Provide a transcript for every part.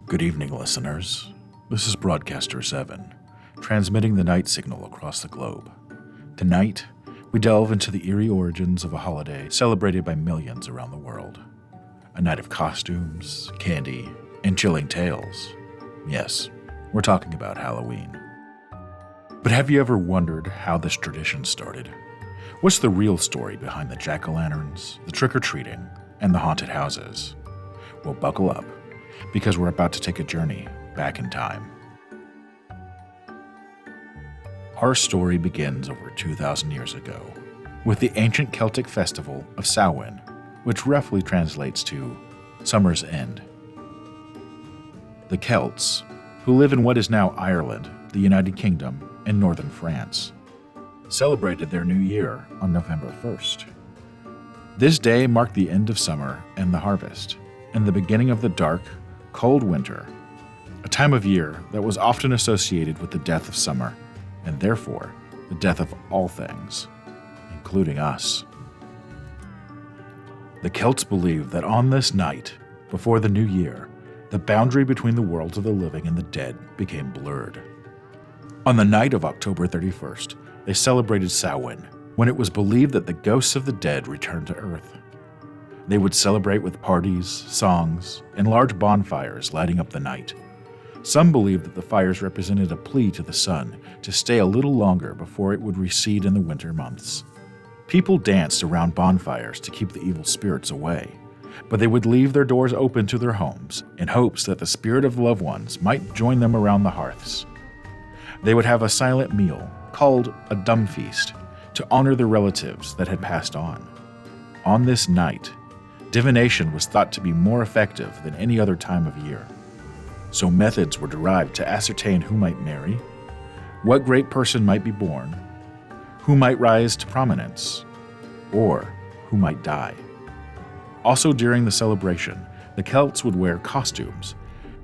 Good evening, listeners. This is Broadcaster 7, transmitting the night signal across the globe. Tonight, we delve into the eerie origins of a holiday celebrated by millions around the world. A night of costumes, candy, and chilling tales. Yes, we're talking about Halloween. But have you ever wondered how this tradition started? What's the real story behind the jack-o'-lanterns, the trick-or-treating, and the haunted houses? Well, buckle up, because we're about to take a journey back in time. Our story begins over 2,000 years ago with the ancient Celtic festival of Samhain, which roughly translates to Summer's End. The Celts, who live in what is now Ireland, the United Kingdom, and northern France, celebrated their new year on November 1st. This day marked the end of summer and the harvest, and the beginning of the dark, cold winter, a time of year that was often associated with the death of summer, and therefore the death of all things, including us. The Celts believed that on this night, before the new year, the boundary between the worlds of the living and the dead became blurred. On the night of October 31st, they celebrated Samhain, when it was believed that the ghosts of the dead returned to Earth. They would celebrate with parties, songs, and large bonfires lighting up the night. Some believed that the fires represented a plea to the sun to stay a little longer before it would recede in the winter months. People danced around bonfires to keep the evil spirits away, but they would leave their doors open to their homes in hopes that the spirit of loved ones might join them around the hearths. They would have a silent meal, called a dumb feast, to honor their relatives that had passed on. On this night, divination was thought to be more effective than any other time of year. So methods were derived to ascertain who might marry, what great person might be born, who might rise to prominence, or who might die. Also during the celebration, the Celts would wear costumes,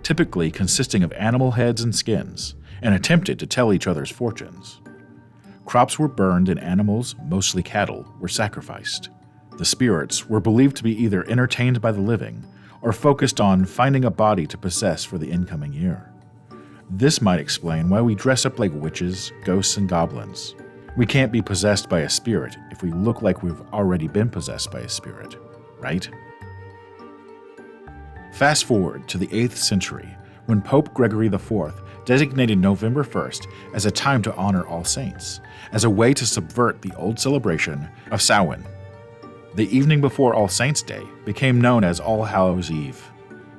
typically consisting of animal heads and skins, and attempted to tell each other's fortunes. Crops were burned and animals, mostly cattle, were sacrificed. The spirits were believed to be either entertained by the living or focused on finding a body to possess for the incoming year. This might explain why we dress up like witches, ghosts, and goblins. We can't be possessed by a spirit if we look like we've already been possessed by a spirit, right? Fast forward to the 8th century, when Pope Gregory IV designated November 1st as a time to honor All Saints, as a way to subvert the old celebration of Samhain. The evening before All Saints' Day became known as All Hallows' Eve.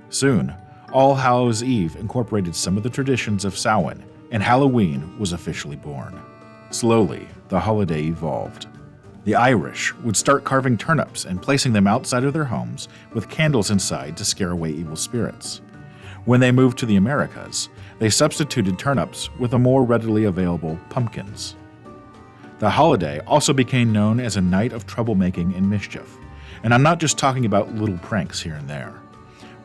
Soon, All Hallows' Eve incorporated some of the traditions of Samhain, and Halloween was officially born. Slowly, the holiday evolved. The Irish would start carving turnips and placing them outside of their homes with candles inside to scare away evil spirits. When they moved to the Americas, they substituted turnips with the more readily available pumpkins. The holiday also became known as a night of troublemaking and mischief, and I'm not just talking about little pranks here and there.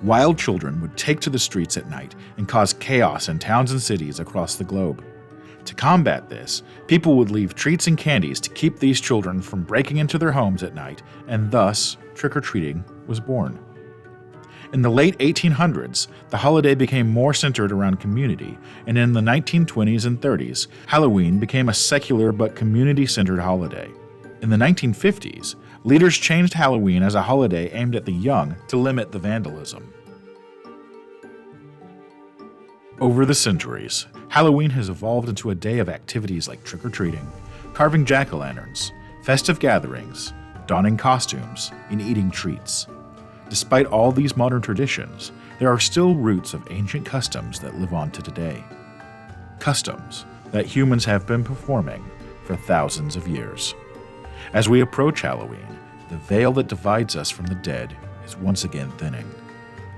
Wild children would take to the streets at night and cause chaos in towns and cities across the globe. To combat this, people would leave treats and candies to keep these children from breaking into their homes at night, and thus trick-or-treating was born. In the late 1800s, the holiday became more centered around community, and in the 1920s and 30s, Halloween became a secular but community-centered holiday. In the 1950s, leaders changed Halloween as a holiday aimed at the young to limit the vandalism. Over the centuries, Halloween has evolved into a day of activities like trick-or-treating, carving jack-o'-lanterns, festive gatherings, donning costumes, and eating treats. Despite all these modern traditions, there are still roots of ancient customs that live on to today. Customs that humans have been performing for thousands of years. As we approach Halloween, the veil that divides us from the dead is once again thinning.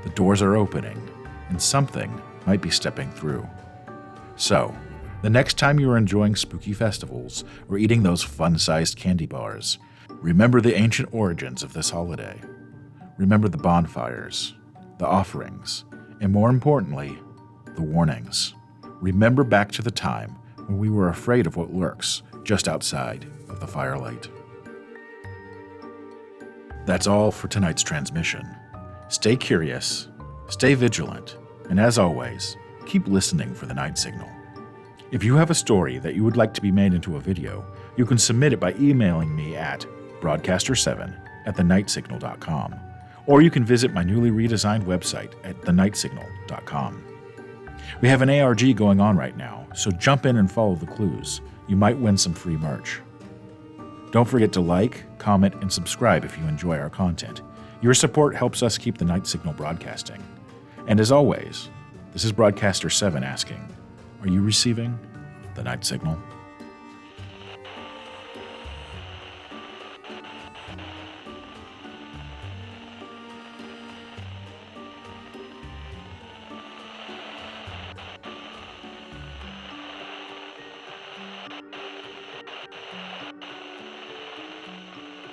The doors are opening, and something might be stepping through. So, the next time you are enjoying spooky festivals or eating those fun-sized candy bars, remember the ancient origins of this holiday. Remember the bonfires, the offerings, and more importantly, the warnings. Remember back to the time when we were afraid of what lurks just outside of the firelight. That's all for tonight's transmission. Stay curious, stay vigilant, And as always, keep listening for the night signal. If you have a story that you would like to be made into a video, you can submit it by emailing me at broadcaster7@thenightsIgnal.com, or you can visit my newly redesigned website at thenightsIgnal.com. We have an ARG going on right now, so jump in and follow the clues. You might win some free merch. Don't forget to like, comment, and subscribe if you enjoy our content. Your support helps us keep the Night Signal broadcasting. And as always, this is Broadcaster 7 asking, are you receiving the Night Signal?